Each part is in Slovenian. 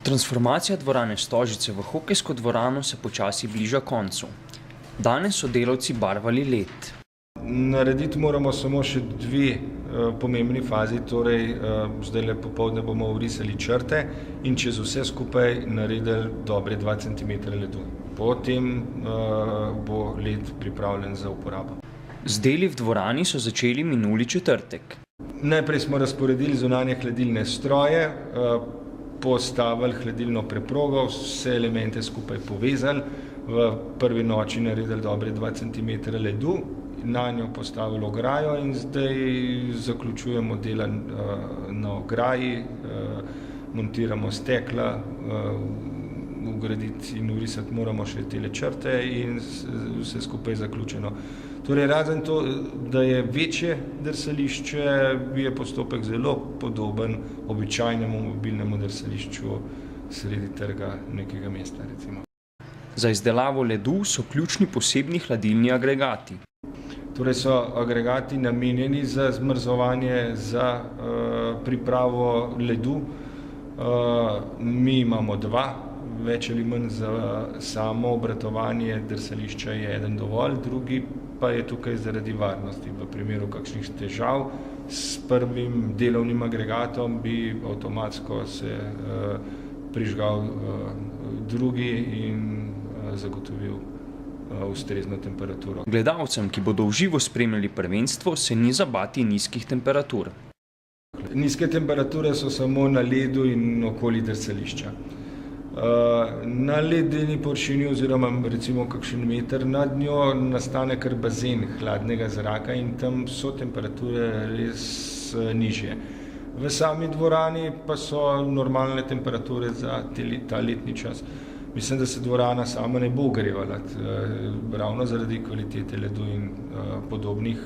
Transformacija dvorane Stožice v hokejsko dvorano se počasi bliža koncu. Danes so delavci barvali led. Narediti moramo samo še dve pomembni fazi, torej zdajle popoldne bomo vrisali črte in čez vse skupaj naredili dobre 2 cm ledu. Potem bo led pripravljen za uporabo. Z deli v dvorani so začeli minuli četrtek. Najprej smo razporedili zunanje hladilne stroje, postavili hladilno preprogo, vse elemente skupaj povezali, v prvi noči naredili dobre 2 cm ledu, na njo postavili ograjo in zdaj zaključujemo dela na ograji, montiramo stekla, vgraditi in vrisati moramo še tele črte in vse skupaj zaključeno. Torej, razen to, da je večje drsališče, je postopek zelo podoben običajnemu mobilnemu drsališču sredi trga nekega mesta, recimo. Za izdelavo ledu so ključni posebni hladilni agregati. Torej so agregati namenjeni za zmrzovanje, za pripravo ledu. Mi imamo dva, več ali manj za samo obratovanje drsališča je eden dovolj, drugi pa je tukaj zaradi varnosti. V primeru kakšnih težav s prvim delovnim agregatom bi avtomatsko se prižgal drugi in zagotovil ustrezno temperaturo. Gledalcem, ki bodo v živo spremljali prvenstvo, se ni za bati nizkih temperatur. Nizke temperature so samo na ledu in okoli drsališča. Na ledeni površini oziroma recimo kakšen meter nad njo nastane kar bazen hladnega zraka in tam so temperature res nižje. V sami dvorani pa so normalne temperature za ta letni čas. Mislim, da se dvorana sama ne bo ogrevala, ravno zaradi kvalitete ledu in podobnih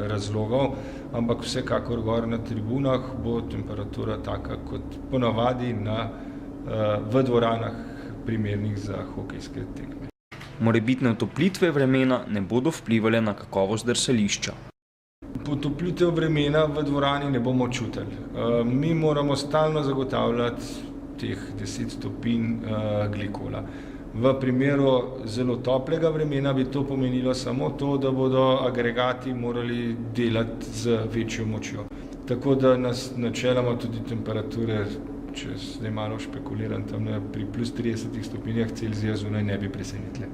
razlogov, ampak vsekakor gor na tribunah bo temperatura taka kot ponavadi v dvoranah primernih za hokejske tekme. Morebitne otoplitve vremena ne bodo vplivale na kakovost drsališča. Otoplitev vremena v dvorani ne bomo čutili. Mi moramo stalno zagotavljati teh 10 stopinj glikola. V primeru zelo toplega vremena bi to pomenilo samo to, da bodo agregati morali delati z večjo močjo. Tako da nas načeloma tudi temperature, če zdaj malo špekuliram, tam pri plus 30 stopinjah Celzija zunaj ne bi presenetile.